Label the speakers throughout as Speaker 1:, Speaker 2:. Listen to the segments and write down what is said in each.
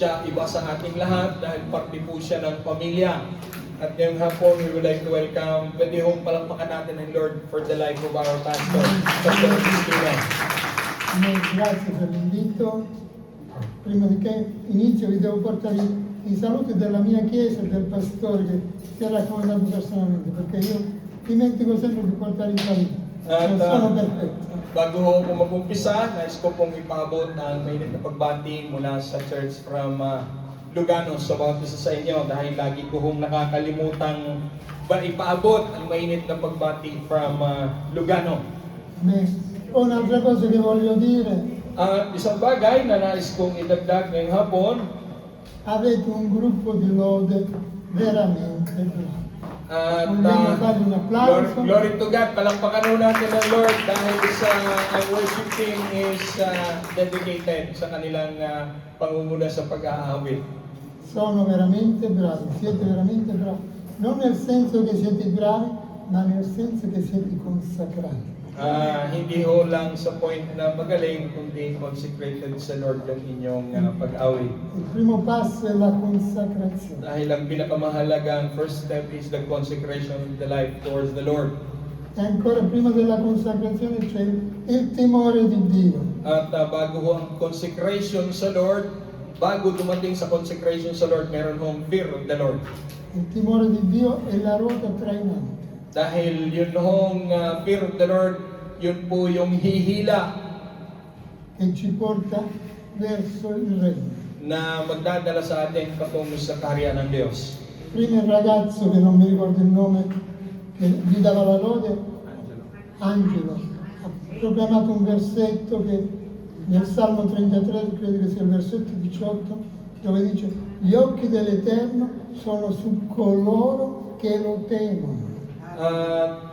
Speaker 1: siya iba sa ating lahat dahil parte po siya ng pamilya. At ngayong hapon, we would like to welcome, pwede hong palakpakan natin ang Lord for the life of our pastor, Pastor Cristina.
Speaker 2: Grazie per l'invito. Prima di che inizio vi devo portare i saluti della mia chiesa e del pastore che ti ha raccomandato personalmente, perché io dimentico sempre di portare i saluti. Non sono perfetto.
Speaker 1: Bago ko mag-umpisa, nais ko pong ipaabot ang mainit na pagbati mula sa church from Lugano sa bawat isa sa inyo dahil lagi ko hong nakakalimutang ipaabot ang mainit na pagbati from Lugano.
Speaker 2: Un'altra cosa che voglio dire,
Speaker 1: Isang bagay na nais kong idagdag ngayong hapon,
Speaker 2: avete un gruppo di lode veramente bravo.
Speaker 1: at
Speaker 2: Vogliamo fare un applauso.
Speaker 1: glory to God, palakpakan ho natin ang Lord dahil ang worship team is dedicated sa kanilang pangunguna sa pag-aawit.
Speaker 2: Sono veramente bravi, siete veramente bravi. Non nel senso che siete bravi, ma nel senso che siete consacrati.
Speaker 1: Hindi ho lang sa point na magaling, kundi consecrated sa Lord ang inyong pag-awit.
Speaker 2: Il primo passo è la consacrazione.
Speaker 1: Dahil ang pinakamahalagang first step is the consecration of the life towards the Lord.
Speaker 2: E ancora prima della consacrazione c'è il timore di Dio.
Speaker 1: At bago ho ang consecration sa Lord, bago dumating sa consecration sa Lord, meron hong fear of the Lord.
Speaker 2: Il timore di Dio è la ruota trainante.
Speaker 1: Dahil yun hong fear of the Lord, yun po yung hihila
Speaker 2: che ci porta verso il regno.
Speaker 1: na magdadala sa atin patungo sa kaharian ng Diyos.
Speaker 2: Prima il ragazzo, che non mi ricordo il nome, che gli dava la lode, Angelo, ha proclamato un versetto che nel Salmo 33, credo che sia il versetto 18, dove dice: gli occhi dell'Eterno sono su coloro che lo temono.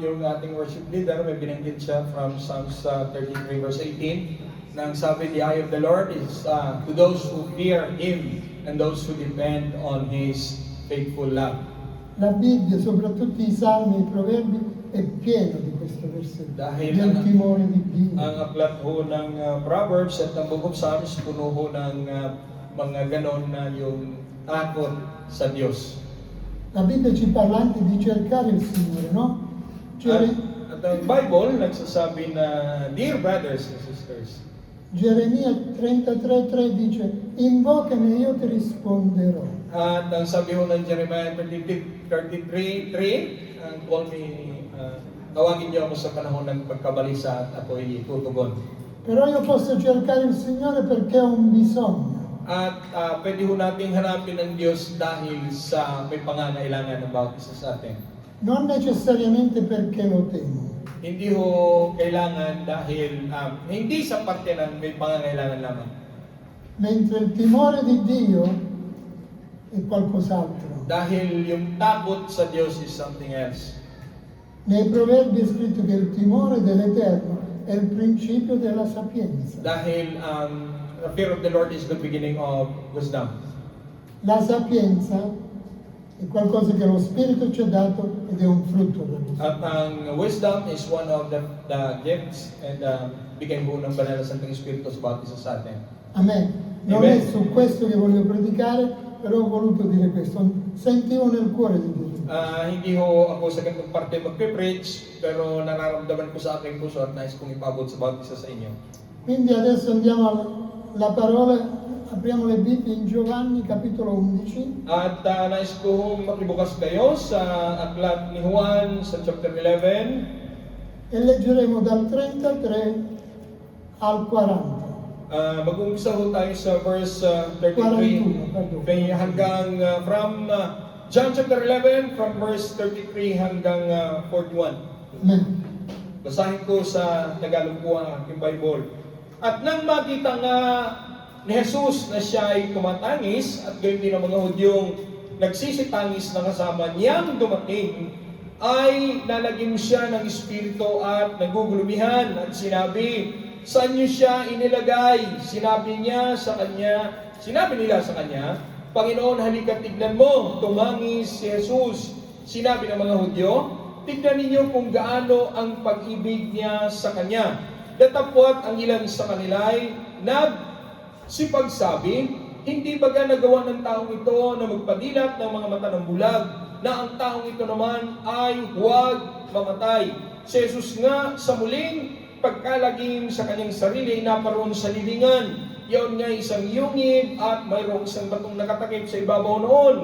Speaker 1: Yung ating worship leader, may binanggit siya from Psalms 33 verse 18, nang sabi, the eye of the Lord is to those who fear Him and those who depend on His faithful love.
Speaker 2: La Bibbia, soprattutto i Salmi e i Proverbi, è pieno di questo versetto,
Speaker 1: Dahil
Speaker 2: del timore di Dio.
Speaker 1: ang aklat ho ng Proverbs at ng Book of Psalms, puno ho ng mga ganon na yung takot sa Diyos.
Speaker 2: La Bibbia ci parla anche di cercare il Signore, no?
Speaker 1: At ang Bible nagsasabi na, dear brothers and sisters,
Speaker 2: Geremia 33:3 dice: invocami e io ti risponderò.
Speaker 1: at ang sabi ho ng Jeremiah 33:3, call me, tawagin niyo ako sa panahon ng pagkabalisa at ako'y tutugon.
Speaker 2: Però io posso cercare il Signore perché ho un bisogno.
Speaker 1: At pwede ho nating hanapin ang Diyos dahil sa may pangangailangan ng bawat isa sa atin.
Speaker 2: Non necessariamente perché lo temo.
Speaker 1: Hindi ho kailangan dahil, hindi sa parte ng may pangangailangan lamang.
Speaker 2: Mentre il timore di Dio è qualcos'altro.
Speaker 1: Dahil yung takot sa Diyos is something else.
Speaker 2: Nei Proverbi è scritto che il timore dell'Eterno è il principio della sapienza.
Speaker 1: Dahil the fear of the Lord is the beginning of wisdom.
Speaker 2: La sapienza è qualcosa che lo Spirito ci ha dato ed è un frutto dello Spirito.
Speaker 1: At ang wisdom is one of the gifts and bigay po ng Banal na Santong Espiritu sa bawat isa sa atin.
Speaker 2: Amen. Non
Speaker 1: Amen.
Speaker 2: è su questo che voglio predicare, però ho voluto dire questo. Sentivo nel cuore di Dio.
Speaker 1: Hindi ho ako sa ganitong parte magpe-preach, pero nararamdaman ko sa aking puso at nais kong ipabot sa bawat isa sa inyo.
Speaker 2: Quindi adesso andiamo alla parola, apriamo le Bibbie in Giovanni capitolo 11.
Speaker 1: At nais kong makibukas kayo sa aklat ni Juan sa chapter 11.
Speaker 2: E leggeremo dal 33 al 40.
Speaker 1: Mag-umpisa ho tayo sa verse
Speaker 2: 41,
Speaker 1: 33 hanggang from John chapter 11 from verse 33 hanggang 41.
Speaker 2: Amen.
Speaker 1: Basahin ko sa Tagalog po ang aking Bible. At nang makita nga ni Jesus na siya ay tumatangis at gayon din ang mga Hudyong nagsisitangis na kasama niyang dumating, ay nalagim siya ng Espiritu at nagugulumihan at sinabi, saan niyo siya inilagay? Sinabi nila sa kanya, Panginoon, halika tignan mo. Tumangis si Jesus. Sinabi ng mga Hudyo, tignan ninyo kung gaano ang pag-ibig niya sa kanya. Datapwat ang ilan sa kanila ay nagsipagsabi, Hindi baga nagawa ng taong ito na magpadilat ng mga mata ng bulag, na ang taong ito naman ay huwag mamatay. Si Jesus nga sa muling pagkalagim sa kanyang sarili, naparoon sa libingan. Iyon nga isang yungib at mayroong isang batong nakatakip sa ibabaw noon.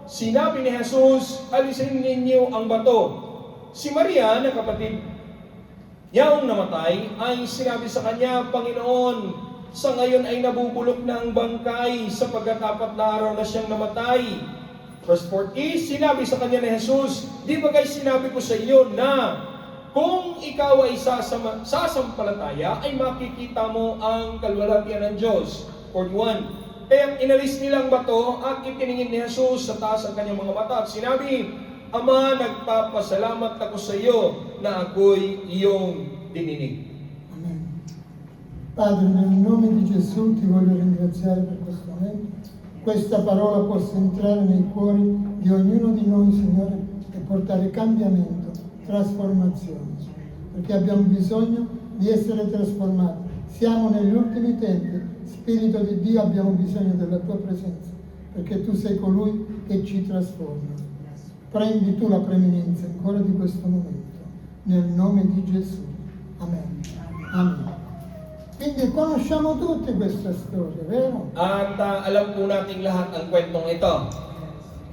Speaker 1: Sinabi ni Jesus, alisin ninyo ang bato. Si Maria, na kapatid niyang namatay, ay sinabi sa kanya, Panginoon, sa ngayon ay nabubulok na ang bangkay sapagkat 4 na araw na siyang namatay. Verse 40, sinabi sa kanya ni Jesus, di ba guys sinabi ko sa iyo na kung ikaw ay sasampalataya, ay makikita mo ang kalwalhatian ng Diyos. 41, kaya inalis nilang bato at itiningin ni Jesus sa taas ang kanyang mga mata at sinabi, Ama, nagpapasalamat ako sa iyo na ako'y iyong dininig.
Speaker 2: Amen. Padre, nel nome di Gesù ti voglio ringraziare per questo momento. Questa parola possa entrare nei cuori di ognuno di noi, Signore, e portare cambiamento, trasformazione. Perché abbiamo bisogno di essere trasformati. Siamo negli ultimi tempi. Spirito di Dio, abbiamo bisogno della tua presenza, perché tu sei colui che ci trasforma. Prendi tu la preeminenza ancora di questo momento, nel nome di Gesù. Amen. Amen. Quindi conosciamo tutti questa storia, vero?
Speaker 1: At alam po nating lahat ang kwentong ito.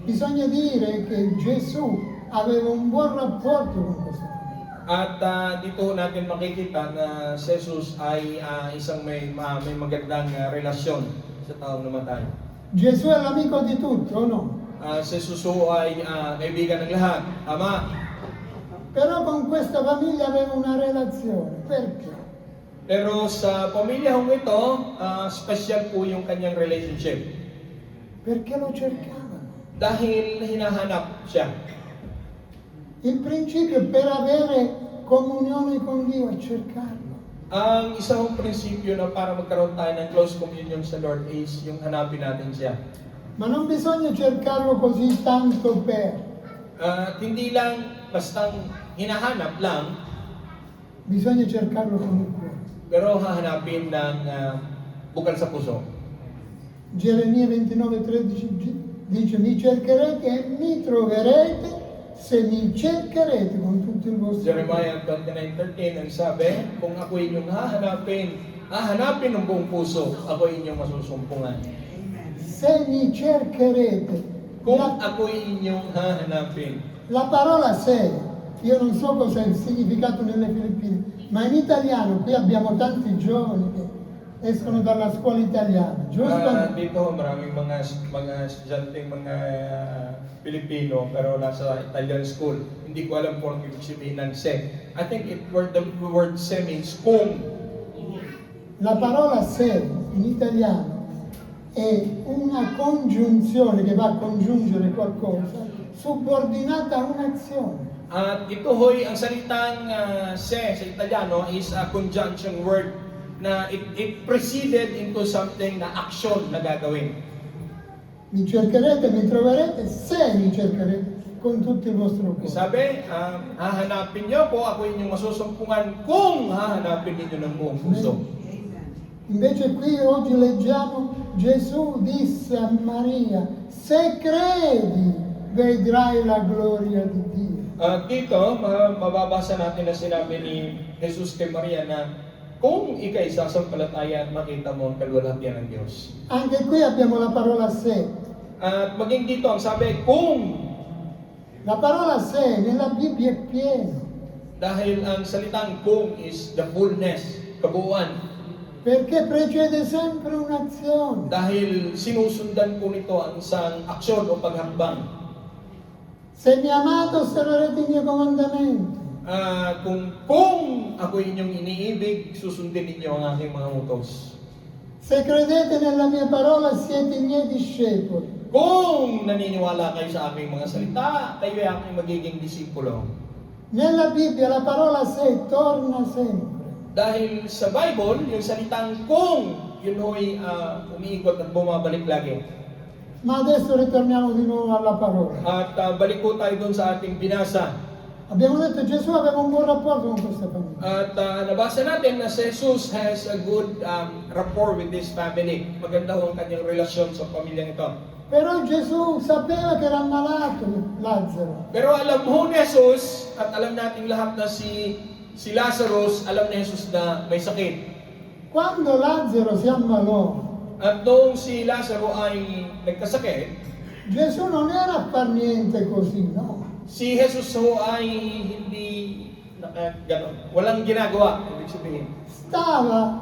Speaker 2: Bisogna dire che Gesù aveva un buon rapporto con questa famiglia.
Speaker 1: At dito natin makikita na si Jesus ay isang may magandang relasyon sa taong namatay.
Speaker 2: Gesù è l'amico di tutti, o no?
Speaker 1: Si Jesus ay kaibigan ng lahat. Tama.
Speaker 2: Però con questa famiglia aveva una relazione. Perché?
Speaker 1: Pero sa pamilyahong ito, special po yung kanyang relationship.
Speaker 2: Perché lo cercavano.
Speaker 1: Dahil hinahanap siya.
Speaker 2: Il principio per avere comunione con Dio è cercarlo.
Speaker 1: Ang isang prinsipyo na para magkaroon tayo ng close communion sa Lord is yung hanapin natin siya.
Speaker 2: Ma non bisogna cercarlo così tanto per.
Speaker 1: Hindi lang bastang hinahanap lang,
Speaker 2: Bisogna cercarlo con il cuore.
Speaker 1: pero hahanapin ng bukal sa puso.
Speaker 2: Geremia 29:13 dice: Mi cercherete e mi troverete se mi cercherete con tutto il vostro cuore.
Speaker 1: Jeremiah 29:13 ang sabi, kung ako inyong hahanapin ng buong puso, ako inyong masusumpungan.
Speaker 2: Se mi cercherete.
Speaker 1: Kung ako inyong hahanapin.
Speaker 2: La parola se, io non so cosa è il significato nelle Filippine, ma in italiano qui abbiamo tanti giovani che escono dalla scuola italiana, giusto?
Speaker 1: Dito maraming mga estudyanteng mga Pilipino pero nasa Italian school. Hindi ko alam kung ano ibig sabihin ng se. I think the word se means kung.
Speaker 2: La parola se in italiano è una congiunzione che va a congiungere qualcosa subordinata a un'azione.
Speaker 1: At ito hoy, ang salitang se sa Italiano is a conjunction word na it preceded into something na action na gagawin.
Speaker 2: Mi cercherete, mi troverete, se mi cercherete con tutto il vostro cuore.
Speaker 1: Sabi, hahanapin niyo po, ako inyong masusumpungan kung hahanapin ninyo ng buong puso.
Speaker 2: Invece qui oggi leggiamo Gesù disse a Maria, se credi vedrai la gloria di Dio.
Speaker 1: Dito, mababasa natin na sinabi ni Jesus kay Maria na kung ikay sasampalataya at makita mo ang kalwalhatian ng Diyos.
Speaker 2: Anche qui abbiamo la parola se.
Speaker 1: At maging dito ang sabi, kung.
Speaker 2: La parola se nella Bibbia è piena.
Speaker 1: Dahil ang salitang kung is the fullness, kabuuan.
Speaker 2: Perché precede sempre un'azione.
Speaker 1: Dahil sinusundan po nito ang isang aksyon o paghambang.
Speaker 2: Se mi amate osserverete i miei comandamenti.
Speaker 1: Kung ako inyong iniibig, susundin ninyo ang aking mga utos.
Speaker 2: Se credete nella mia parola siete i miei discepoli.
Speaker 1: Kung naniniwala kayo sa aking mga salita, kayo ay aking magiging disipulo.
Speaker 2: Nella Bibbia la parola se torna sempre.
Speaker 1: Dahil sa Bible, yung salitang kung, yun ho'y umiikot at bumabalik lagi.
Speaker 2: Ma adesso ritorniamo di nuovo alla parola.
Speaker 1: At balik po tayo doon sa ating binasa.
Speaker 2: Abbiamo detto che Gesù aveva un buon rapporto con questa famiglia.
Speaker 1: At nabasa natin na si Jesus has a good rapport with this family. Maganda ho ang kanyang relasyon sa pamilyang ito.
Speaker 2: Però Gesù sapeva che era ammalato Lazzaro.
Speaker 1: Pero alam ho ni Jesus, at alam nating lahat na si Lazarus, alam ni Jesus na may sakit.
Speaker 2: Quando Lazzaro si ammalò,
Speaker 1: At noong si Lazaro ay nagkasakit,
Speaker 2: Gesù non era a far niente così, no?
Speaker 1: si Jesus ho ay hindi walang ginagawa, ibig sabihin.
Speaker 2: Stava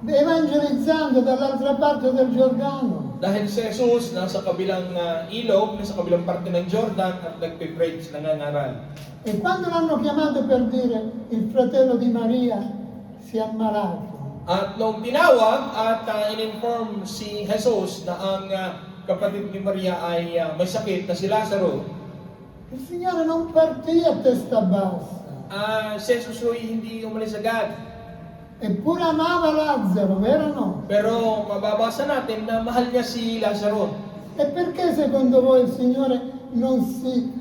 Speaker 2: evangelizzando dall'altra parte del Giordano.
Speaker 1: Dahil si Jesus nasa kabilang ilog, nasa kabilang parte ng Jordan at nagpe-preach, nangangaral.
Speaker 2: E quando l'hanno chiamato per dire il fratello di Maria si è ammalato,
Speaker 1: At nung tinawag at in-inform si Jesus na ang kapatid ni Maria ay may sakit na si Lazaro,
Speaker 2: il Signore non partì a testa bassa,
Speaker 1: si Jesus ay hindi umalis agad.
Speaker 2: eppure amava Lazzaro, vero o no?
Speaker 1: Pero mababasa natin na mahal niya si Lazaro.
Speaker 2: E perché secondo voi il Signore non si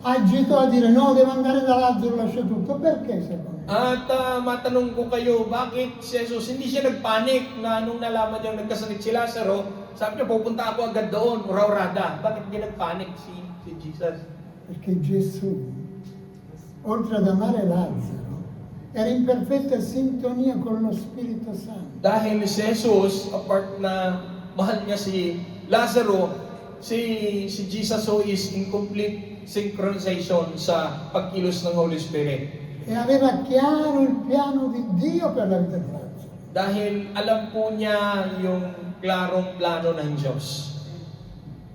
Speaker 2: agitò a dire no, devo andare da Lazzaro, lascia tutto? Perché secondo voi?
Speaker 1: At matanong ko kayo, bakit si Jesus hindi siya nagpanik na nung nalaman niyang nagkasakit si Lazaro, sabi niya, pupunta ako agad doon, uraw-rada. Bakit hindi nagpanik si Jesus?
Speaker 2: Perché Gesù, oltre ad amare Lazzaro, era in perfetta sintonia con lo Spirito Santo.
Speaker 1: Dahil si Jesus, apart na mahal niya si Lazaro, si Jesus so is in complete synchronization sa pagkilos ng Holy Spirit.
Speaker 2: E aveva chiaro il piano di Dio per la vita di Lazzaro.
Speaker 1: Dahil alam po niya yung klarong plano ng Diyos.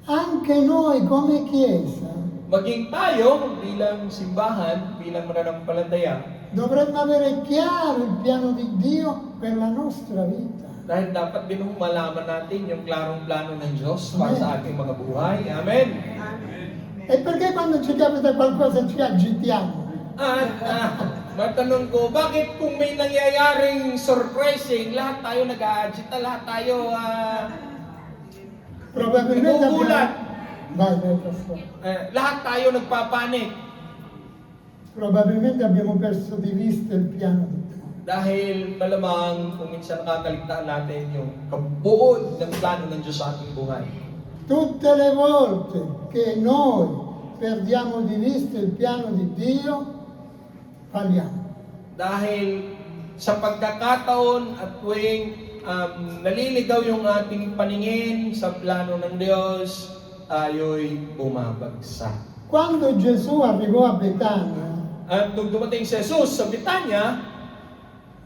Speaker 2: Anche noi come Chiesa
Speaker 1: Maging tayo bilang simbahan, bilang mananampalataya,
Speaker 2: dovremmo avere chiaro il piano di Dio per la nostra vita.
Speaker 1: dahil dapat din malaman natin yung klarong plano ng Diyos para sa ating mga buhay. Amen.
Speaker 2: E perché quando ci capita qualcosa ci agitiamo?
Speaker 1: At matanong ko, bakit kung may nangyayaring surprising, lahat tayo nag-aagita, lahat tayo
Speaker 2: Probabilmente
Speaker 1: nagugulat,
Speaker 2: Vai, Pastor.
Speaker 1: lahat tayo nagpapanik
Speaker 2: Probabilmente abbiamo perso di vista il piano di Dio.
Speaker 1: dahil malamang kung minsan nakakaligtaan natin yung kabuod ng plano ng Diyos sa ating buhay.
Speaker 2: Tutte le volte che noi perdiamo di vista il piano di Dio, falliamo.
Speaker 1: Dahil sa pagkakataon at tuwing naliligaw yung ating paningin sa plano ng Diyos, tayo'y bumabagsak.
Speaker 2: Quando Gesù arrivò a Betania,
Speaker 1: At nung dumating si Jesus sa Betania,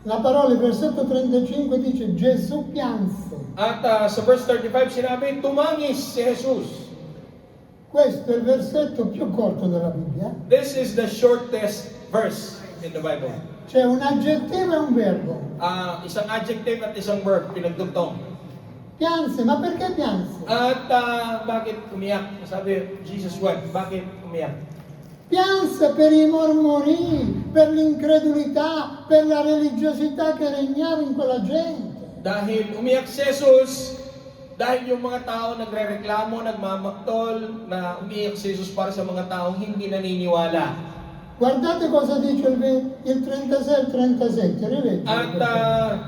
Speaker 2: la parola, il versetto 35 dice Gesù pianse.
Speaker 1: at sa verse 35 sinabi, tumangis si Jesus.
Speaker 2: Questo è il versetto più corto della Bibbia.
Speaker 1: This is the shortest verse in the Bible.
Speaker 2: C'è un aggettivo e un verbo.
Speaker 1: Isang adjective at isang verb, pinagdugtong.
Speaker 2: Pianse, ma perché pianse?
Speaker 1: At bakit umiyak? Sabi, Jesus wept. Bakit umiyak?
Speaker 2: Pianse per i mormoni, per l'incredulità, per la religiosità che regnava in quella gente.
Speaker 1: Dahil umiyak si Jesus, dahil yung mga tao nagrereklamo, nagmamaktol, na umiyak si Jesus para sa mga taong hindi naniniwala.
Speaker 2: Guardate cosa dice il 36 e il 37, rileggete.
Speaker 1: At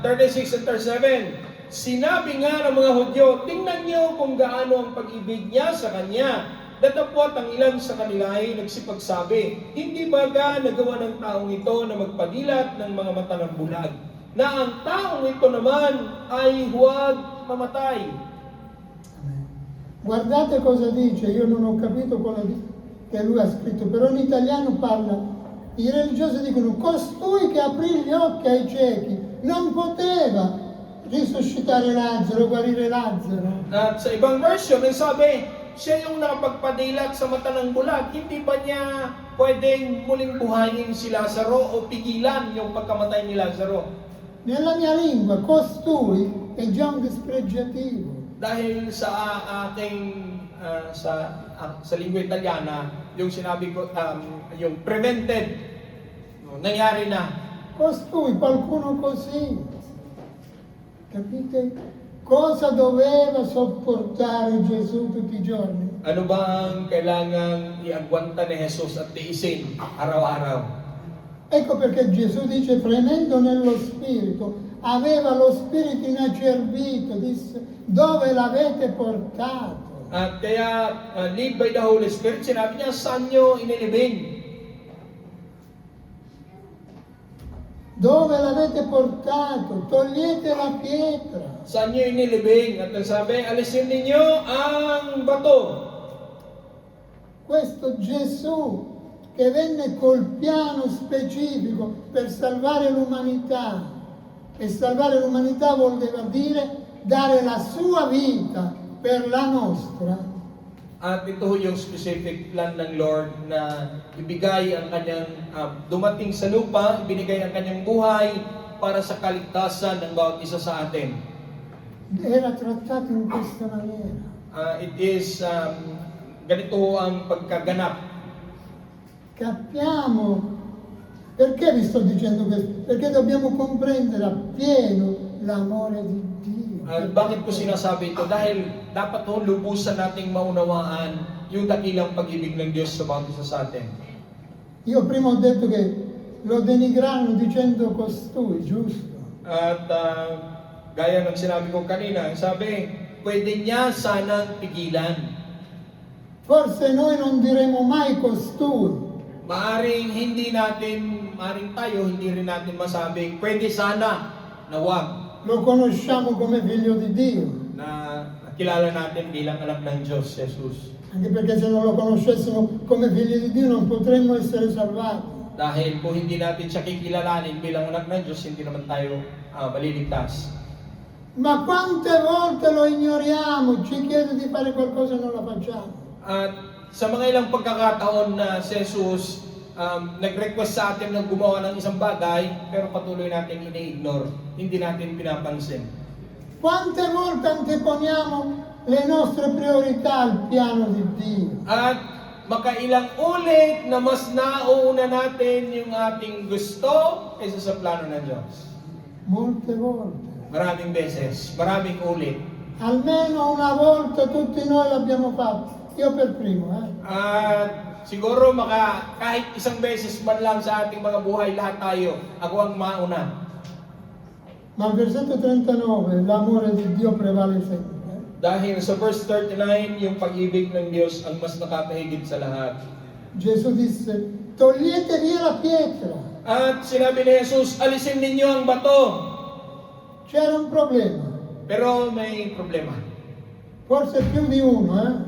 Speaker 1: 36 and 37, sinabi nga ng mga Hudyo, tingnan niyo kung gaano ang pag-ibig niya sa Kanya. Datapwat ang ilan sa kanila ay nagsipagsabi, hindi ba nagawa ng taong ito na magpadilat ng mga mata ng bulag, na ang taong ito naman ay huwag mamatay.
Speaker 2: Guardate cosa dice, io non ho capito quello che lui ha scritto, però in italiano parla, i religiosi dicono, costui che aprì gli occhi ai ciechi non poteva risuscitare Lazzaro, guarire Lazzaro.
Speaker 1: At sa ibang version, ay sabi, siya yung nakapagpadilat sa mata ng bulag, hindi ba niya pwedeng muling buhayin si Lazaro o pigilan yung pagkamatay ni Lazaro?
Speaker 2: Nella mia lingua, costui è già un dispregiativo.
Speaker 1: Dahil sa ating sa lingua Italiana, yung sinabi ko, yung prevented, nangyari na.
Speaker 2: Costui, qualcuno così. Capite? Cosa doveva sopportare Gesù tutti i giorni?
Speaker 1: Ano ba ang kailangang iagwanta ni Jesus at tiisin araw-araw?
Speaker 2: Ecco perché Gesù dice, fremendo nello spirito, aveva lo spirito inacerbito, disse, dove l'avete portato?
Speaker 1: At kaya, lead by the Holy Spirit, sinabi niya, saan nyo inilibing?
Speaker 2: Dove l'avete portato? Togliete la pietra.
Speaker 1: Saan nyo inilibing? At ang sabi, alisin ninyo ang bato.
Speaker 2: Questo Gesù che venne col piano specifico per salvare l'umanità, e salvare l'umanità voleva dire dare la sua vita per la nostra.
Speaker 1: At ito yung specific plan ng Lord na ibigay ang kanyang, dumating sa lupa, ibinigay ang kanyang buhay para sa kaligtasan ng bawat isa sa atin.
Speaker 2: Era trattato in questa maniera.
Speaker 1: It is, ganito ang pagkaganap.
Speaker 2: Capiamo perché vi sto dicendo questo? Perché dobbiamo comprendere appieno l'amore di Dio.
Speaker 1: Bakit ko sinasabi ito? Dahil dapat lubusan nating maunawaan yung dakilang pag-ibig ng Diyos sa bawat isa sa atin.
Speaker 2: Io prima ho detto che lo denigrarono dicendo costui, giusto?
Speaker 1: At gaya ng sinabi ko kanina, sabi, pwede niya sanang pigilan.
Speaker 2: Forse noi non diremo mai costui,
Speaker 1: Maaring tayo, hindi rin natin masabi, pwede sana na wag,
Speaker 2: lo conosciamo come figlio di Dio,
Speaker 1: na kilala natin bilang anak ng Diyos, Jesus.
Speaker 2: anche perché se non lo conoscessimo come figli di Dio non potremmo essere salvati.
Speaker 1: Dahil kung hindi natin siya kikilalanin bilang anak ng Diyos, hindi naman tayo maliligtas.
Speaker 2: Ma quante volte lo ignoriamo, ci chiede di fare qualcosa e non lo facciamo.
Speaker 1: At sa mga ilang pagkakataon na si Jesus nag-request sa atin na gumawa ng isang bagay, pero patuloy natin ini-ignore, hindi natin pinapansin.
Speaker 2: Quante volte anteponiamo le nostre priorità al piano di Dio.
Speaker 1: At makailang ulit na mas nauuna natin yung ating gusto kaysa sa plano ng Diyos.
Speaker 2: Molte volte.
Speaker 1: Maraming beses, maraming ulit.
Speaker 2: Almeno una volta tutti noi l'abbiamo fatto. Io per primo,
Speaker 1: At siguro kahit isang beses man lang sa ating mga buhay, lahat tayo, ako ang mauna.
Speaker 2: Ma al versetto 39 l'amore di Dio prevale sempre.
Speaker 1: Dahil sa verse 39, yung pag-ibig ng Diyos ang mas nakakahigit sa lahat.
Speaker 2: Gesù disse, togliete via la pietra.
Speaker 1: At sinabi ni Jesus, alisin ninyo ang bato.
Speaker 2: C'era un problema,
Speaker 1: Pero may problema.
Speaker 2: forse più di uno,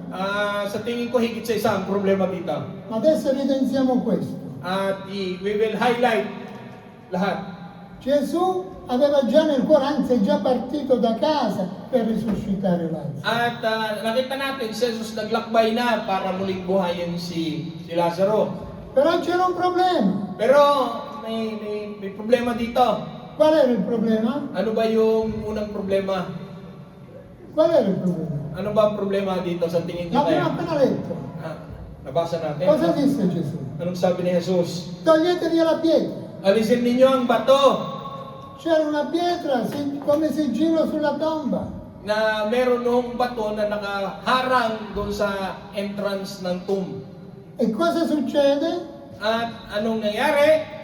Speaker 1: Sa tingin ko higit sa isang problema dito.
Speaker 2: ma adesso evidenziamo questo.
Speaker 1: At we will highlight lahat.
Speaker 2: Gesù aveva già nel cuore, anzi è già partito da casa per risuscitare Lazzaro.
Speaker 1: At nakita natin, si Jesus naglakbay na para muling buhayin si Lazaro.
Speaker 2: Però c'era un problema.
Speaker 1: Pero may problema dito.
Speaker 2: Qual era il problema?
Speaker 1: Ano ba yung unang problema?
Speaker 2: Qual era il problema?
Speaker 1: Ano ba ang problema dito sa tingin niyo
Speaker 2: L'abbiamo
Speaker 1: kaya?
Speaker 2: appena letto.
Speaker 1: Nabasa natin.
Speaker 2: Cosa disse Gesù?
Speaker 1: Anong sabi ni Jesus?
Speaker 2: Togliete via la pietra.
Speaker 1: Alisin ninyo ang bato
Speaker 2: C'era una pietra come sigillo sulla tomba.
Speaker 1: na meron nung bato na nakaharang doon sa entrance ng tomb.
Speaker 2: E cosa succede?
Speaker 1: At anong nangyari?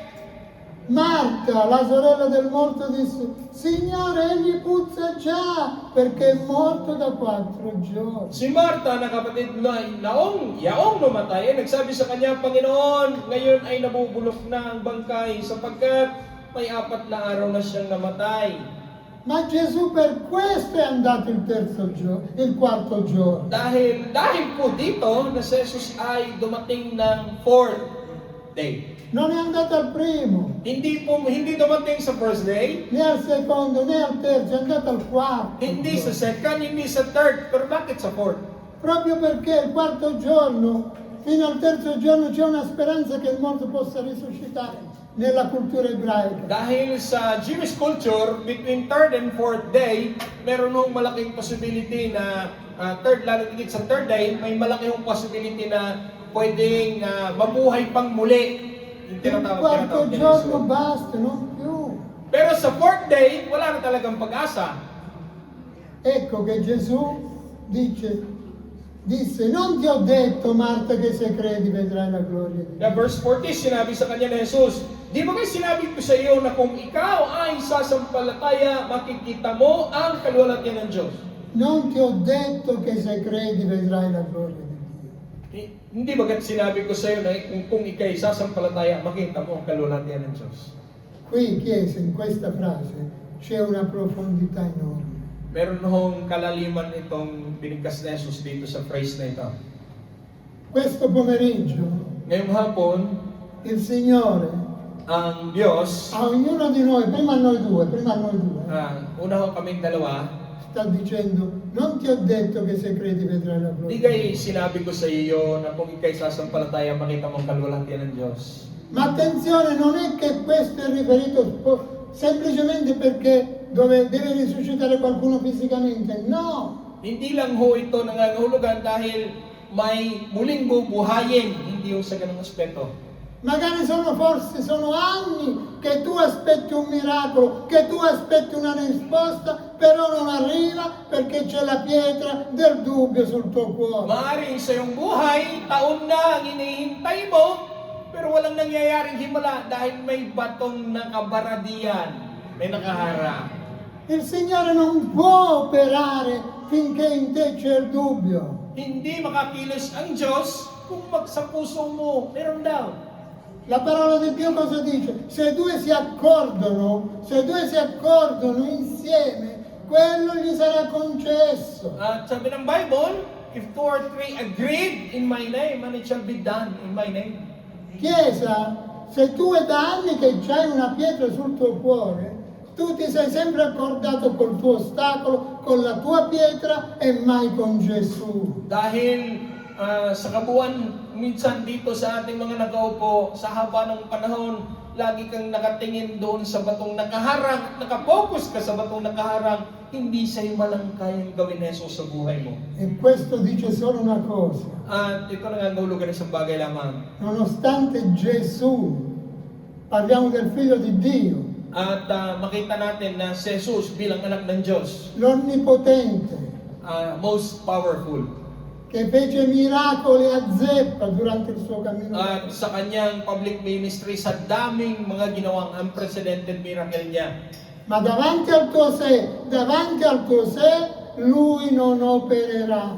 Speaker 2: Marta, la sorella del morto, disse, Signore, egli puzza già perché è morto da 4 giorni.
Speaker 1: Si Marta na kapatid na yaong namatay, ay nagsabi sa kanya, Panginoon, ngayon ay nabubulok na ang bangkay sapagkat may 4 na araw na siyang namatay.
Speaker 2: Ma Gesù per questo è andato il 4º giorno.
Speaker 1: Dahil po dito na si Jesus ay dumating ng 4th day.
Speaker 2: Non è andato al primo,
Speaker 1: Hindi dumating sa first day,
Speaker 2: né al secondo, né al terzo, è andato al 4º.
Speaker 1: hindi sa
Speaker 2: giorno.
Speaker 1: second, hindi sa third, pero bakit sa fourth?
Speaker 2: Proprio perché il 4º giorno, fino al 3º giorno, c'è una speranza che il morto possa risuscitare nella cultura ebraica.
Speaker 1: Dahil sa Jewish culture, between third and fourth day, meron nung malaking possibility na lalo tigit sa third day, may malaking possibility na pwedeng mabuhay pang muli. Yung
Speaker 2: Il
Speaker 1: tinatawag
Speaker 2: 4º
Speaker 1: ni
Speaker 2: giorno
Speaker 1: Jesus.
Speaker 2: basta, non più.
Speaker 1: Pero sa fourth day, wala na talagang pag-asa.
Speaker 2: Ecco che Gesù dice, disse, non ti ho detto, Marta, che se credi vedrai la gloria di
Speaker 1: Na
Speaker 2: Dio.
Speaker 1: verse 40, sinabi sa kanya ni Jesus, di ba kayo sinabi ko sa iyo na kung ikaw ay sasampalataya, makikita mo ang kaluwalhatian ng Diyos?
Speaker 2: Non ti ho detto che se credi vedrai la gloria di Dio.
Speaker 1: Hindi bagat sinabi ko sa iyo na kung ikaw ay sasampalataya, makita mo ang kaluwalhatian ng Diyos?
Speaker 2: Qui, Chiesa, in questa frase c'è una profondità enorme.
Speaker 1: Meron hong kalaliman itong binigkas na Jesus dito sa phrase na ito.
Speaker 2: Questo pomeriggio
Speaker 1: Ngayong hapon,
Speaker 2: il Signore
Speaker 1: ang Diyos,
Speaker 2: a ognuno di noi, prima a noi due,
Speaker 1: una ho kaming dalawa,
Speaker 2: sta dicendo, non ti ho detto che se credi vedrai la
Speaker 1: di
Speaker 2: gloria.
Speaker 1: kay sinabi ko sa iyo na kung ikay sasampalataya, makita mo ang kaluwalhatian ng Diyos.
Speaker 2: Ma attenzione, non è che questo è riferito semplicemente perché dove deve risuscitare qualcuno fisicamente, no!
Speaker 1: Hindi lang ho ito nangangahulugan dahil may muling bubuhayin, hindi ho sa ganung aspeto.
Speaker 2: Magari forse sono anni che tu aspetti un miracolo, che tu aspetti una risposta, però non arriva perché c'è la pietra del dubbio sul tuo cuore.
Speaker 1: Maaaring sa iyong buhay, taon na ang hinihintay mo, pero walang nangyayaring himala dahil may batong nakabaradiyan, may nakaharang.
Speaker 2: Il Signore non può operare finché in te c'è il dubbio.
Speaker 1: Hindi makakilos ang Diyos kung sa puso mo, meron daw.
Speaker 2: La parola di Dio cosa dice? Se due si accordano insieme, quello gli sarà concesso.
Speaker 1: At sabi ng Bible, if 2 or 3 agreed in my name, and it shall be done in my name.
Speaker 2: Chiesa, se tu è da anni che c'hai una pietra sul tuo cuore, tu ti sei sempre accordato col tuo ostacolo, con la tua pietra e mai con Gesù.
Speaker 1: Dahil sa kabuuan, minsan dito sa ating mga nakaupo, sa haba ng panahon, lagi kang nakatingin doon sa batong nakaharang, at nakapokus ka sa batong nakaharang, hindi sa'yo malang kayang gawin ni Jesus sa buhay mo.
Speaker 2: E questo dice solo una cosa.
Speaker 1: At ito nangangahulugan ng isang bagay lamang.
Speaker 2: Nonostante Gesù, parliamo del Figlio di Dio,
Speaker 1: At makita natin na si Jesus bilang anak ng Diyos,
Speaker 2: l'Onnipotente,
Speaker 1: most powerful.
Speaker 2: che fece miracoli a zeppa durante il suo cammino.
Speaker 1: At sa kanyang public ministry, sa daming mga ginawang unprecedented miracle niya.
Speaker 2: Ma davanti al tuo sé, lui non opererà.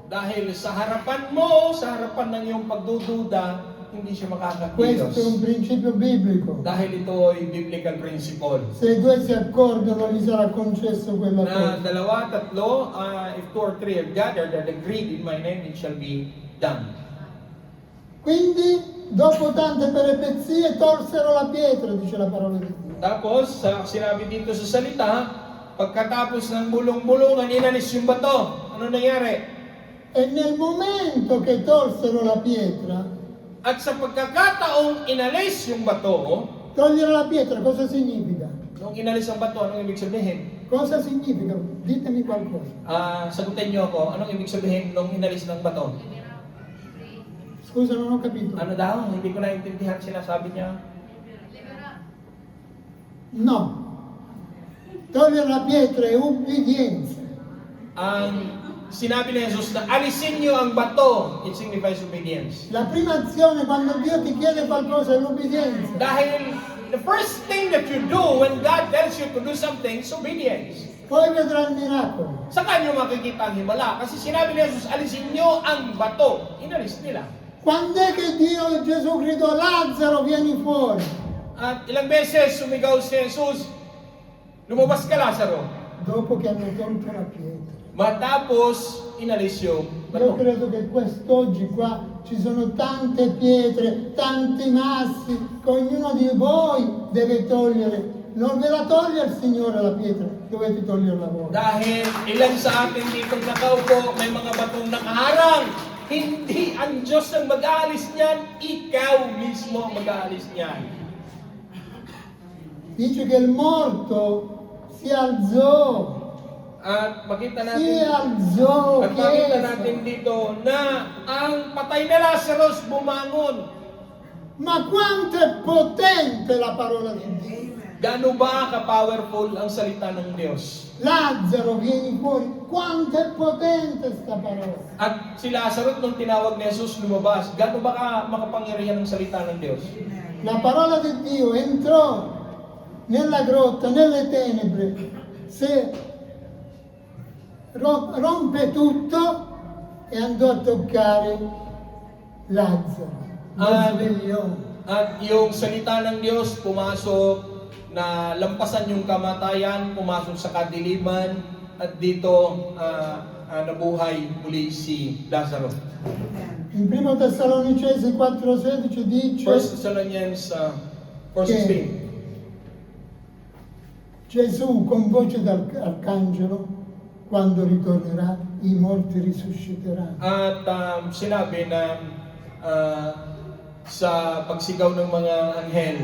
Speaker 1: Dahil sa harapan mo, sa harapan ng iyong pagdududa, hindi siya
Speaker 2: Questo è un
Speaker 1: makakakilos.
Speaker 2: principio biblico.
Speaker 1: Dahil ito ay biblical principle.
Speaker 2: Se i due si accordano, gli sarà concesso quella
Speaker 1: Na
Speaker 2: cosa.
Speaker 1: dalawa, tatlo, if 2 or 3 are gathered and agreed in my name, it shall be done.
Speaker 2: Quindi, dopo tante peripezie, tolsero la pietra, dice la parola di Dio.
Speaker 1: Tapos, sinabi dito sa salita, pagkatapos ng bulong-bulungan, inalis yung bato. Ano nangyari?
Speaker 2: E nel momento che tolsero la pietra,
Speaker 1: At sa pagkakataong inalis yung bato,
Speaker 2: togliere la pietra cosa significa?
Speaker 1: nung inalis ang bato, anong ibig sabihin?
Speaker 2: Cosa significa? Ditemi qualcosa.
Speaker 1: Sagutin niyo ako, anong ibig sabihin nung inalis ng bato?
Speaker 2: Scusa, non ho capito.
Speaker 1: Ano daw? Hindi ko naintindihan sinasabi niya.
Speaker 2: No. Togliere la pietra è ubbidienza.
Speaker 1: Ang sinabi ni Jesus na alisin niyo ang bato, it signifies obedience.
Speaker 2: La prima azione quando Dio ti chiede qualcosa è l'ubbidienza.
Speaker 1: Dahil the first thing that you do when God tells you to do something is obedience.
Speaker 2: Poi vedrai il miracolo.
Speaker 1: Saka niyo makikita ang himala. Kasi sinabi ni Jesus, alisin niyo ang bato. Inalis nila.
Speaker 2: Quando è che Gesù gridò Lazzaro vieni fuori?
Speaker 1: At ilang beses sumigaw si Jesus, lumabas ka Lazaro.
Speaker 2: Dopo che hanno tolto la pietra.
Speaker 1: Matapos, inalis yung
Speaker 2: Io
Speaker 1: bato.
Speaker 2: credo che quest'oggi qua ci sono tante pietre, tanti massi, che ognuno di voi deve togliere. Non ve la toglie il Signore la pietra, dovete toglierla voi.
Speaker 1: Dahil ilan sa atin dito nakaupo, may mga batong nakaharang. Hindi ang Diyos ang mag-aalis niyan, ikaw mismo ang mag-aalis niyan.
Speaker 2: Dice che il morto si alzò.
Speaker 1: At makita
Speaker 2: Si
Speaker 1: natin,
Speaker 2: alzò,
Speaker 1: at makita
Speaker 2: Chiesa.
Speaker 1: natin dito na ang patay na Lazarus bumangon.
Speaker 2: Ma quanto è potente la parola di Dio.
Speaker 1: Gaano ba ka-powerful ang salita ng Diyos?
Speaker 2: Lazzaro, vieni fuori. Quanto è potente sta parola.
Speaker 1: At si Lazaro nung tinawag ni Jesus lumabas, gaano ba makapangyarihan ang salita ng Diyos?
Speaker 2: La parola di Dio entrò nella grotta, nelle tenebre, se rompe tutto e andò a toccare Lazzaro. Lo svegliò.
Speaker 1: At yung salita ng Diyos pumasok na lampasan yung kamatayan, pumasok sa kadiliman, at dito nabuhay muli si Lazaro.
Speaker 2: In 1 Tessalonicesi 4,16 dice
Speaker 1: 1 Thessalonians 4:16.
Speaker 2: Gesù con voce d'arcangelo, quando ritornerà, i morti risusciteranno.
Speaker 1: At sinabi na sa pagsigaw ng mga anghel,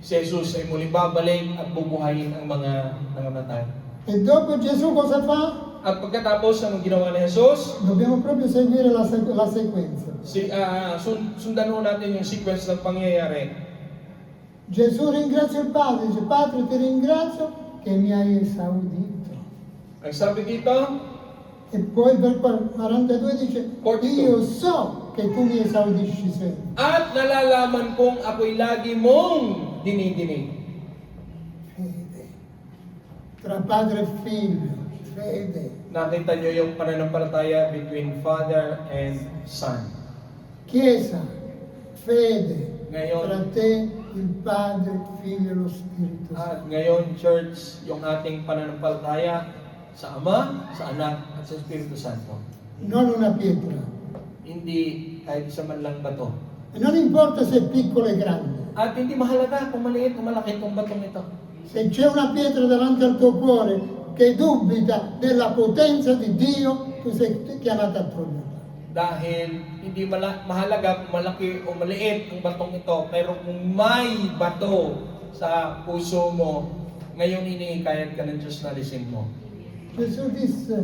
Speaker 1: si Jesus ay muling babalik at bubuhayin ang mga nangamatay.
Speaker 2: E dopo Gesù cosa fa?
Speaker 1: At pagkatapos, anong ginawa ni Jesus?
Speaker 2: Dobbiamo proprio seguire la sequenza.
Speaker 1: Sundan ho natin yung sequence ng pangyayari.
Speaker 2: Gesù ringrazia il Padre, dice: Padre, ti ringrazio che mi hai esaudito.
Speaker 1: Ang sabi dito,
Speaker 2: E poi per 42 dice:
Speaker 1: 42.
Speaker 2: Io so che tu mi esaudisci sempre.
Speaker 1: at nalalaman kong ako'y lagi mong dinidinig.
Speaker 2: Fede. Tra padre e figlio, fede.
Speaker 1: Nakita niyo yung pananampalataya between Father and Son.
Speaker 2: Chiesa, fede.
Speaker 1: Ngayon,
Speaker 2: Tra te, il Padre, il Figlio e lo Spirito Santo.
Speaker 1: At ngayon, church, yung ating pananampalataya sa Ama, sa Anak, at sa Espiritu Santo.
Speaker 2: Non una pietra.
Speaker 1: Hindi kahit isa man lang bato.
Speaker 2: E non importa se è piccola e grande.
Speaker 1: At hindi mahalaga kung maliit o malaki itong batong ito.
Speaker 2: Se c'è una pietra davanti al tuo cuore che dubita della potenza di Dio, tu sei chiamato a toglierla.
Speaker 1: Dahil hindi mahalaga kung malaki o maliit ang batong ito, pero kung may bato sa puso mo, ngayon iniikayat ka ng Diyos na alisin mo.
Speaker 2: Gesù disse: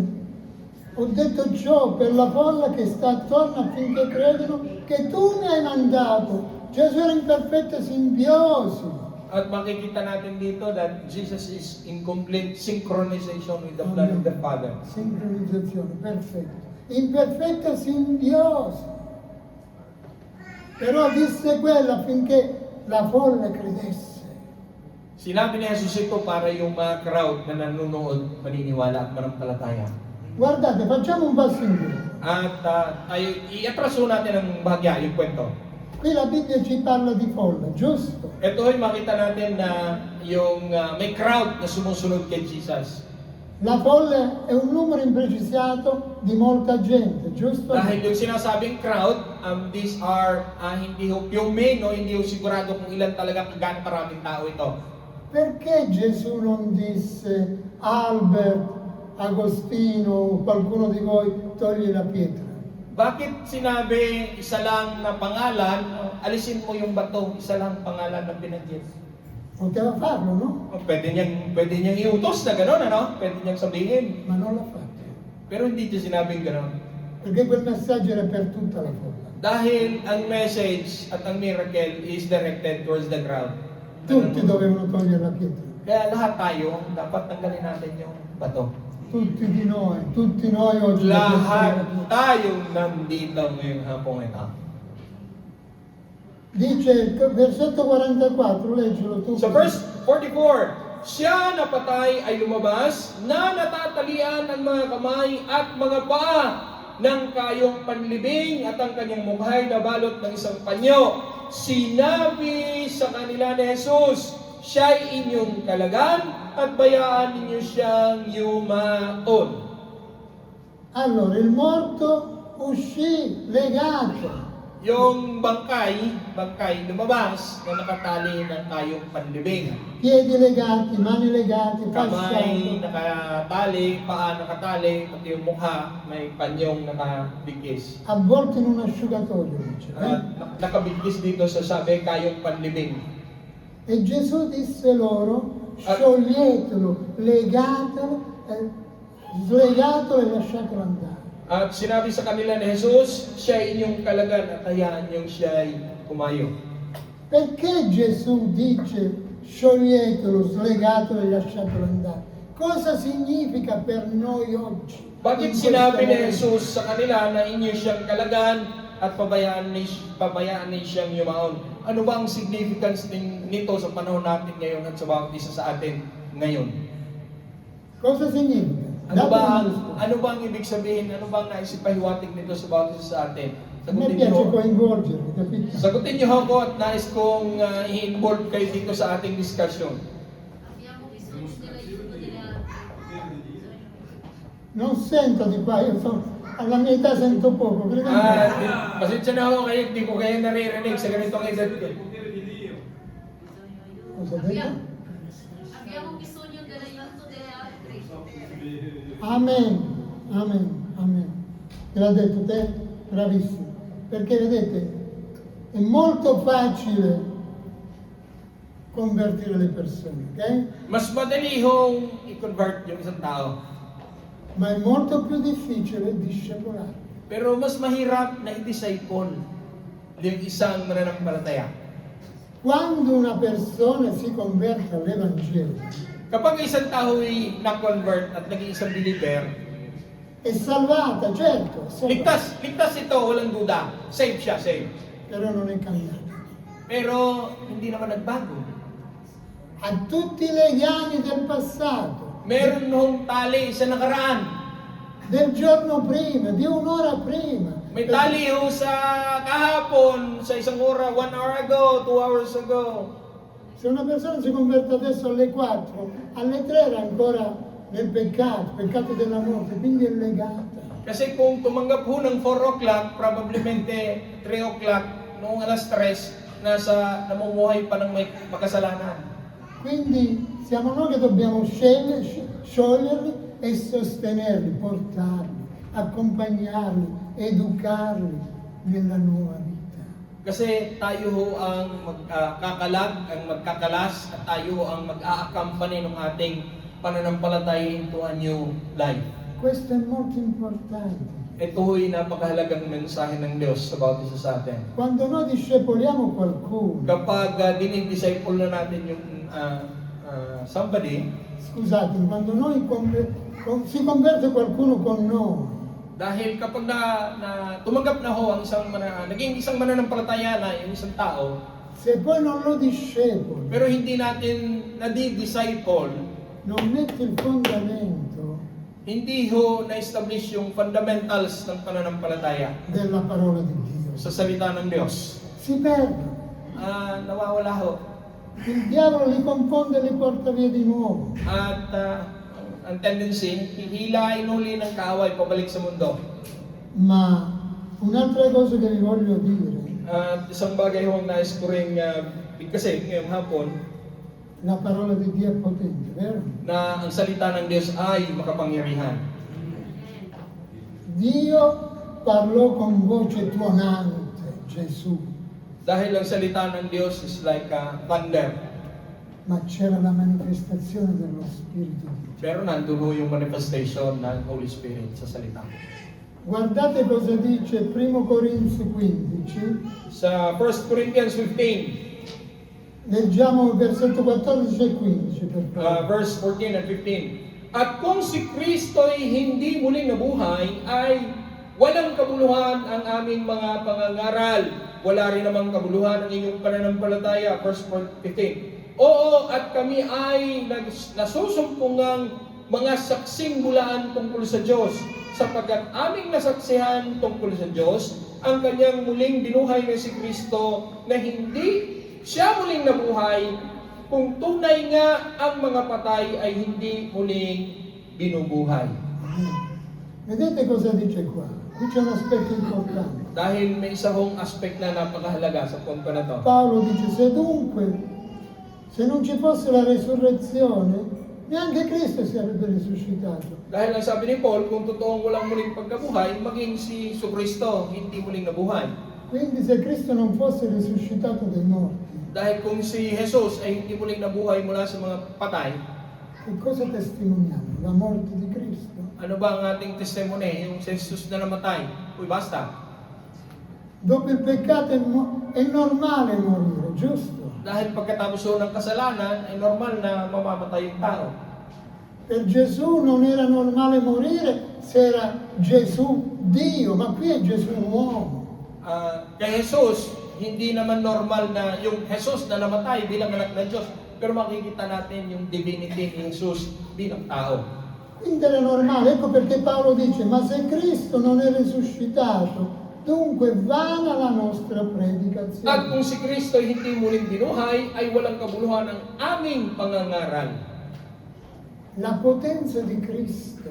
Speaker 2: ho detto ciò per la folla che sta attorno affinché credano che tu mi hai mandato. Gesù era in perfetta simbiosi.
Speaker 1: At makikita natin dito that Jesus is in complete synchronization with the plan of the Father.
Speaker 2: Sincronizzazione, perfetto. In perfetta simbiosi. Però disse quello affinché la folla credesse.
Speaker 1: Sinabi ni Jesus ito para yung mga crowd na nanonood, maniniwala at manampalataya.
Speaker 2: Guardate, facciamo un passo indietro.
Speaker 1: At iatraso natin ang bahagya, yung kwento.
Speaker 2: Qui la Bibbia ci parla di folla, giusto?
Speaker 1: Ito ay makita natin na yung may crowd na sumusunod kay Jesus.
Speaker 2: La folla è un numero imprecisato di molta gente, giusto?
Speaker 1: Dahil yung sinasabing crowd, these are hindi ho piumeno, hindi ho sigurado kung ilan talaga, kung gaano karaming tao ito.
Speaker 2: Perché Gesù non disse Albert, Agostino, qualcuno di voi togli la pietra?
Speaker 1: Bakit sinabi isa lang na pangalan, alisin mo yung bato, isa lang pangalan na binanggit?
Speaker 2: Poteva farlo, no?
Speaker 1: Pwede niyang iutos na gano'n, ano? Pwede niyang sabihin.
Speaker 2: Ma non l'ha fatto.
Speaker 1: Pero hindi niya sinabing gano'n.
Speaker 2: Perché quel messaggio era per tutta la folla.
Speaker 1: Dahil ang message at ang miracle is directed towards the crowd.
Speaker 2: Tutti dovevano togliere la pietra.
Speaker 1: Kaya lahat tayo, dapat tanggalin natin yung bato.
Speaker 2: Tutti noi oggi.
Speaker 1: Lahat tayo nandito ngayong hapong ito.
Speaker 2: Dice il versetto 44, leggilo tu.
Speaker 1: Sa verse 44, siya na patay ay lumabas, na natatalian ang mga kamay at mga paa ng kayong panlibing at ang kanyang mukhay na balot ng isang panyo. Sinabi sa kanila ni Jesus, siya'y inyong kalagan at bayaan ninyo siyang yumaon.
Speaker 2: Allora, il morto uscì legato.
Speaker 1: Yung bangkay lumabas na nakatali ng kayong panlibing.
Speaker 2: Piedi legati, mani legati,
Speaker 1: Kamay
Speaker 2: fasciato.
Speaker 1: nakatali, paa nakatali, pati yung mukha may panyong nakabigkis.
Speaker 2: Avvolto in un asciugatoio, dice.
Speaker 1: At nakabigkis dito sa sabi, kayong panlibing.
Speaker 2: E Gesù disse loro, scioglietelo, legatelo, slegatelo e lasciatelo andare.
Speaker 1: At sinabi sa kanila ni Jesus, siya inyong kalagan at hayaan niyong siya ay kumayo.
Speaker 2: Perché Gesù dice scioglietelo, slegatelo e lasciatelo andare. Cosa significa per noi oggi?
Speaker 1: Bakit
Speaker 2: In
Speaker 1: sinabi ni
Speaker 2: questo momento?
Speaker 1: Jesus sa kanila na inyo siyang kalagan at pabayaan niyo siyang yumaon? Ano ba ang significance nito sa panahon natin ngayon at sa bawat isa sa atin ngayon?
Speaker 2: Cosa significa?
Speaker 1: Ano
Speaker 2: Datemi
Speaker 1: ba
Speaker 2: una
Speaker 1: ang,
Speaker 2: risposta.
Speaker 1: ano ba ang ibig sabihin? Ano ba ang naisipahiwatig nito sa bawat isa sa atin?
Speaker 2: A me
Speaker 1: Sagutin
Speaker 2: piace
Speaker 1: niyo.
Speaker 2: coinvolgervi, capito?
Speaker 1: Sagutin niyo ako at nais kong i-involve kayo dito sa ating discussion.
Speaker 3: Abbiamo bisogno dell'aiuto delle altre.
Speaker 2: Non sento di qua, io sono, alla mia età sento poco, credo un po'.
Speaker 1: Pasensya na ako kayo, hindi ko kayo naririnig sa ganitong edad ko.
Speaker 2: Cosa ha detto?
Speaker 3: Abbiamo bisogno dell'aiuto delle altre.
Speaker 2: Amen, amen, amen. Te l'ha detto te? Bravissimo. Perché vedete, è molto facile convertire le persone, ok?
Speaker 1: Mas madali hong i-convert yung isang tao.
Speaker 2: Ma è molto più difficile discepolare.
Speaker 1: Pero mas mahirap na i-disciple yung isang mananampalataya.
Speaker 2: Quando una persona si converte all'Evangelo,
Speaker 1: Kapag isang tao ay na-convert at naging isang believer,
Speaker 2: è salvata, certo, è salvata,
Speaker 1: ligtas ito, walang duda. Save siya, save.
Speaker 2: però non è cambiata.
Speaker 1: Pero hindi naman nagbago.
Speaker 2: Ha tutti i legami del passato,
Speaker 1: Meron hong tali sa nakaraan.
Speaker 2: del giorno prima, di un'ora prima.
Speaker 1: May tali ho sa kahapon, sa isang ora, 1 hour ago, 2 hours ago.
Speaker 2: Se una persona si converte adesso alle 4, alle 3 era ancora nel peccato della morte, quindi è legata.
Speaker 1: Kasi kung tumanggap ho ng 4 o'clock, probablemente 3 o'clock, noong alas 3, namumuhay pa ng may makasalanan.
Speaker 2: Quindi siamo noi che dobbiamo scioglierli e sostenerli, portarli, accompagnarli, educarli nella nuova vita.
Speaker 1: Kasi tayo ho ang magkakalag, ang magkakalas, at tayo ho ang mag-a-accompany ng ating pananampalataya into a new life.
Speaker 2: Questo è molto importante.
Speaker 1: Ito ho'y napakahalagang mensahe ng Diyos sa bawat isa sa atin.
Speaker 2: Quando noi discepoliamo qualcuno,
Speaker 1: Kapag dinidisciple na natin yung somebody,
Speaker 2: scusate, quando noi si converte qualcuno con noi,
Speaker 1: dahil kapag tumanggap na ho ang naging isang mananampalataya na yung isang tao,
Speaker 2: se poi non lo discepoli,
Speaker 1: pero hindi natin nadi-disciple,
Speaker 2: non metti il fondamento
Speaker 1: hindi ho na-establish yung fundamentals ng pananampalataya
Speaker 2: della parola di Dio,
Speaker 1: sa salita ng Diyos.
Speaker 2: si perdono.
Speaker 1: Nawawala ho.
Speaker 2: Il diavolo li confonde e li porta via di nuovo.
Speaker 1: At ang tendency, hihilain uli ng kaaway pabalik sa mundo.
Speaker 2: Ma un'altra cosa che vi voglio dire,
Speaker 1: At isang bagay ho ang nais ko rin kasi ngayong hapon,
Speaker 2: la parola di Dio è potente, vero?
Speaker 1: na ang salita ng Diyos ay makapangyarihan.
Speaker 2: Dio parlò con voce tuonante, Gesù,
Speaker 1: Dahil ang salita ng Diyos is like thunder.
Speaker 2: ma c'era la manifestazione dello Spirito di Dio.
Speaker 1: Pero nandun ho yung manifestation ng Holy Spirit sa salita.
Speaker 2: Guardate cosa dice 1 Corinzi 15,
Speaker 1: Sa 1 Corinthians 15,
Speaker 2: leggiamo il versetto 14 e 15 per favore.
Speaker 1: verse 14 and 15. At kung si Kristo ay hindi muling nabuhay, ay walang kabuluhan ang aming mga pangangaral. Wala rin namang kabuluhan ang inyong pananampalataya. Verse 15. Oo, at kami ay nasusumpungang mga saksing bulaan tungkol sa Diyos, sapagkat aming nasaksihan tungkol sa Diyos ang kanyang muling binuhay na si Kristo, na hindi siya muling nabuhay kung tunay nga ang mga patay ay hindi muling binubuhay.
Speaker 2: Vedete cosa dice qua? Qui c'è un aspetto importante.
Speaker 1: Dahil may isa hong aspect na napakahalaga sa punto na to.
Speaker 2: Paolo dice, se dunque, se non ci fosse la resurrezione, neanche Cristo sarebbe risuscitato.
Speaker 1: Dahil ang sabi ni Paul, kung totoong walang muling pagkabuhay, maging si Kristo hindi muling nabuhay.
Speaker 2: Quindi se Cristo non fosse risuscitato dai morti,
Speaker 1: Dahil kung si Jesus ay hindi muling nabuhay mula sa mga patay,
Speaker 2: che cosa testimoniamo? La morte di Cristo.
Speaker 1: ano ba ang ating testimony? Yung si Jesus na namatay. Uy, basta.
Speaker 2: Dopo il peccato è normale morire, giusto?
Speaker 1: Dahil pagkatapos ho ng kasalanan, ay normal na mamamatay yung tao.
Speaker 2: Per Gesù non era normale morire se era Gesù Dio, ma qui è Gesù uomo.
Speaker 1: Kay Jesus, hindi naman normal na yung Jesus na namatay bilang anak ng Diyos. Pero makikita natin yung divinity ni Jesus bilang tao.
Speaker 2: Quindi era normale, ecco perché Paolo dice, ma se Cristo non è risuscitato, dunque vana la nostra
Speaker 1: At
Speaker 2: predicazione.
Speaker 1: kung si Kristo ay hindi muling binuhay, ay walang kabuluhan ang aming pangangaral.
Speaker 2: La potenza di Cristo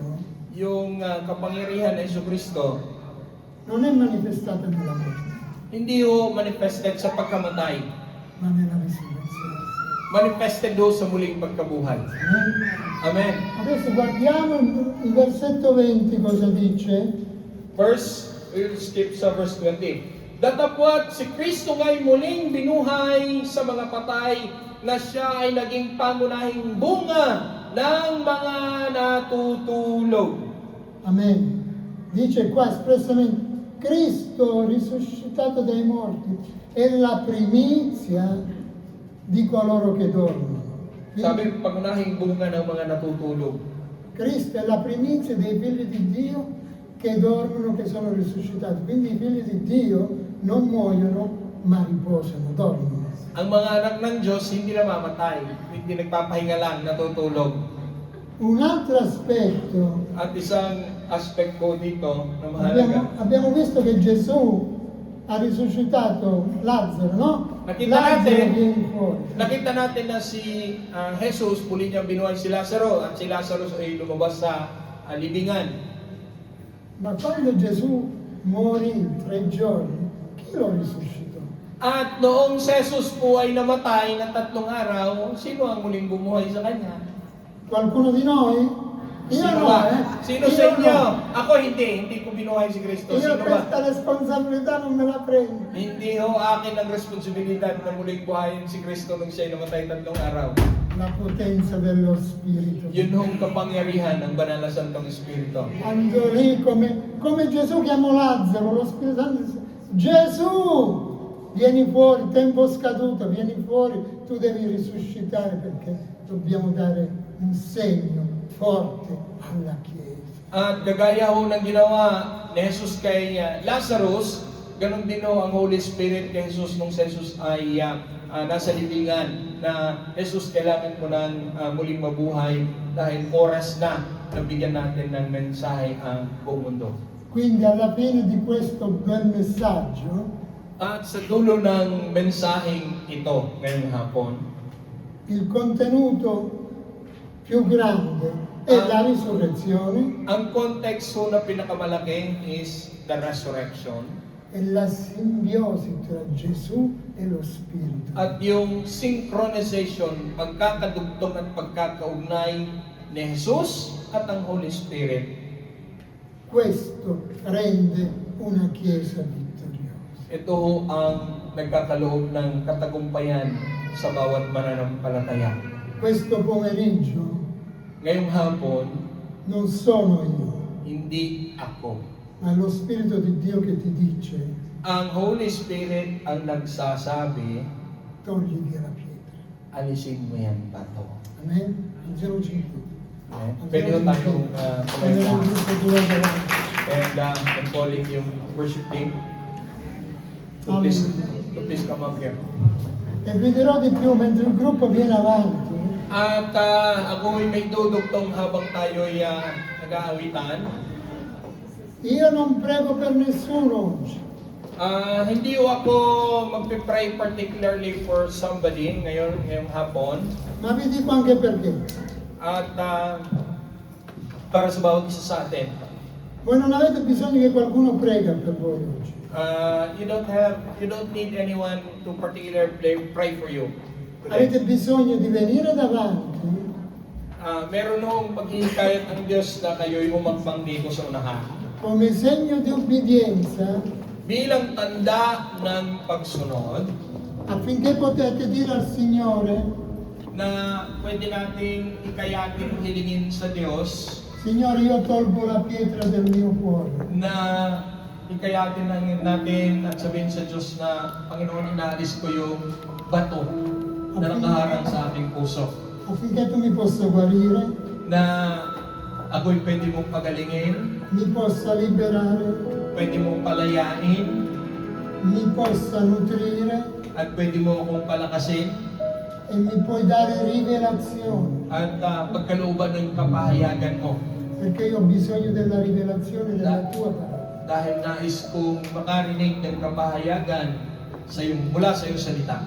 Speaker 1: Yung kapangyarihan ng Jesucristo,
Speaker 2: non è manifestata nella morte,
Speaker 1: hindi ho manifested sa pagkamatay.
Speaker 2: ma nella risurrezione.
Speaker 1: Manifested ho sa muling pagkabuhay.
Speaker 2: Amen?
Speaker 1: Amen.
Speaker 2: Adesso guardiamo il versetto 20 cosa dice.
Speaker 1: We'll skip sa verse 20. Datapwat si Kristo nga'y muling binuhay sa mga patay na siya ay naging pangunahing bunga ng mga natutulog.
Speaker 2: Amen. Dice qua espressamente, Cristo risuscitato dai morti è la primizia di coloro che dormono.
Speaker 1: Sabi, pangunahing bunga ng mga natutulog.
Speaker 2: Cristo è la primizia dei figli di Dio che dormono, che sono risuscitati. Quindi i figli di Dio non muoiono, ma riposano, dormono.
Speaker 1: Ang mga anak ng Diyos hindi namamatay, hindi nagpapahinga lang, natutulog.
Speaker 2: Un altro aspetto,
Speaker 1: At isang aspect ko dito na mahalaga.
Speaker 2: abbiamo visto che Gesù ha risuscitato Lazzaro, no?
Speaker 1: Nakita
Speaker 2: Lazzaro
Speaker 1: natin,
Speaker 2: viene fuori.
Speaker 1: nakita natin na si Jesus, muli niyang binuhay si Lazaro at si Lazarus ay lumabas sa libingan.
Speaker 2: Ma quando Gesù morì 3 giorni, chi lo risuscitò?
Speaker 1: At noong si Jesus po ay namatay na 3 araw, sino ang muling bumuhay sa kanya?
Speaker 2: Qualcuno di noi? Io
Speaker 1: Sino
Speaker 2: no,
Speaker 1: ba?
Speaker 2: eh.
Speaker 1: Sino
Speaker 2: Io
Speaker 1: sa inyo?
Speaker 2: no.
Speaker 1: Ako hindi ko binuhay si Kristo.
Speaker 2: Io
Speaker 1: Sino ba?
Speaker 2: questa responsabilità non me la prendo.
Speaker 1: Hindi ho akin ang responsibilidad na muling buhayin si Kristo nung siya'y namatay 3 araw.
Speaker 2: La potenza dello Spirito.
Speaker 1: Yun hong kapangyarihan ng banal na Santong Espiritu.
Speaker 2: Quando lì, come Gesù chiamò Lazzaro, lo Spirito Santo dice, Gesù, vieni fuori, tempo scaduto, vieni fuori, tu devi risuscitare perché dobbiamo dare un segno forte alla Chiesa.
Speaker 1: At kagaya ho ng ginawa ni Jesus kay Lazarus, ganun din ho ang Holy Spirit kay Jesus nung si Jesus ay nasa libingan na Jesus kailangan mo ng muling mabuhay dahil oras na nabigyan natin ng mensahe ang buong mundo.
Speaker 2: Quindi alla fine di questo bel messaggio,
Speaker 1: At sa dulo ng mensaheng ito ngayong hapon,
Speaker 2: il contenuto più grande è la risurrezione
Speaker 1: ang context ho na pinakamalaki is the resurrection
Speaker 2: e la simbiosi tra Gesù e lo Spirito.
Speaker 1: at yung synchronization, pagkakadugtong at pagkakaugnay ni Jesus at ang Holy Spirit.
Speaker 2: Questo rende una Chiesa vittoriosa.
Speaker 1: Ito ho ang nagkakaloob ng katagumpayan sa bawat mananampalataya.
Speaker 2: Questo pomeriggio
Speaker 1: Ngayong hapon,
Speaker 2: non sono io,
Speaker 1: hindi ako.
Speaker 2: ma è lo Spirito di Dio che ti dice
Speaker 1: Ang Holy Spirit ang nagsasabi,
Speaker 2: togli via la pietra.
Speaker 1: alisin mo yan bato.
Speaker 2: Amen? Alziamo 5.
Speaker 1: Pwede ho tayong
Speaker 2: Prendiamo
Speaker 1: kumenta.
Speaker 2: il gruppo due davanti.
Speaker 1: And I'm calling yung worship team to please come up here.
Speaker 2: E vi dirò di più, mentre il gruppo viene avanti,
Speaker 1: At ako'y may dudugtong habang tayo'y nag-aawitan.
Speaker 2: io non prego per nessuno oggi,
Speaker 1: Hindi ko ako magpipray particularly for somebody ngayong hapon.
Speaker 2: ma vi dico anche perché.
Speaker 1: At para sa bawat isa sa atin.
Speaker 2: Voi non avete bisogno che qualcuno prega per voi oggi.
Speaker 1: You don't need anyone to particularly pray for you today.
Speaker 2: Avete bisogno di venire davanti
Speaker 1: Meron hong paghihikayat ng Diyos na kayo'y humakbang dito sa unahan.
Speaker 2: come segno di ubbidienza
Speaker 1: Bilang tanda ng pagsunod
Speaker 2: affinché potete dire al Signore,
Speaker 1: na pwede nating ikayatin, hilingin sa Diyos
Speaker 2: Signore, io tolgo la pietra del mio cuore.
Speaker 1: na ikayatin natin at sabihin sa Diyos na, Panginoon, inaalis ko yung bato na nakaharang sa aking puso.
Speaker 2: affinché tu mi possa guarire,
Speaker 1: Na ako'y pwede mong pagalingin,
Speaker 2: mi possa liberare,
Speaker 1: pwede mong palayain,
Speaker 2: mi possa nutrire
Speaker 1: at pwede mo akong palakasin,
Speaker 2: e mi puoi dare rivelazione,
Speaker 1: at pagkalooban ng kapahayagan mo.
Speaker 2: perché io ho bisogno della rivelazione della tua parola.
Speaker 1: Dahil nais kong makarinig ng kapahayagan mula sa iyong salita.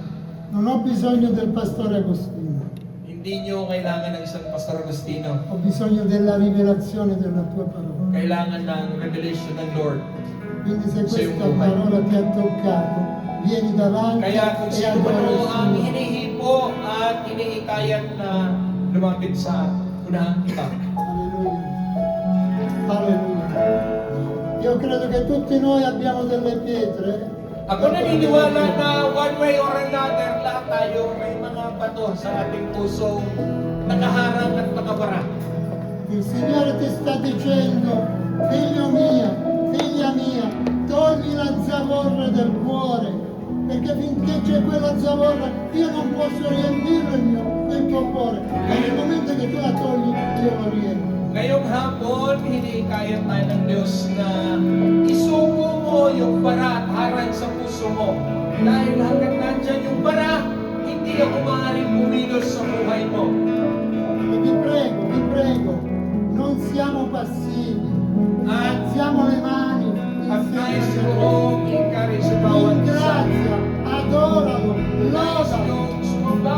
Speaker 2: Non ho bisogno del pastore Agostino,
Speaker 1: Hindi nyo kailangan ng isang Pastor Agostino.
Speaker 2: ho bisogno della rivelazione della tua parola.
Speaker 1: Kailangan ng revelation ng Lord.
Speaker 2: Quindi se
Speaker 1: Sei un
Speaker 2: questa
Speaker 1: buhay.
Speaker 2: parola ti ha toccato, vieni davanti
Speaker 1: Kaya kung
Speaker 2: e
Speaker 1: sino man
Speaker 2: adora il
Speaker 1: ang
Speaker 2: Signore.
Speaker 1: hinihipo at iniikayat na lumapit sa unahan kita.
Speaker 2: Alleluia. Alleluia. Io credo che tutti noi abbiamo delle pietre.
Speaker 1: Ako naniniwala na one way or another, lahat tayo may mga bato sa ating pusong nakaharang at nakabara.
Speaker 2: Il Signore ti sta dicendo, figlio mio, figlia mia, togli la zavorra del cuore, perché finché c'è quella zavorra io non posso riempire il tuo cuore. Ma nel momento che tu la togli, io lo riempio.
Speaker 1: Ngayong hapon, hinikayat tayo ng Diyos na isuko mo yung bara at harang sa puso mo. Dahil hanggang nandyan yung bara, hindi ako maaaring pumilos sa buhay mo.
Speaker 2: E vi prego, non siamo passivi,
Speaker 1: At,
Speaker 2: alziamo le mani
Speaker 1: at nais
Speaker 2: insieme.
Speaker 1: kong encourage sa bawat isa.
Speaker 2: Ringrazia, adoralo,
Speaker 1: Nais
Speaker 2: lodalo.
Speaker 1: kong sumamba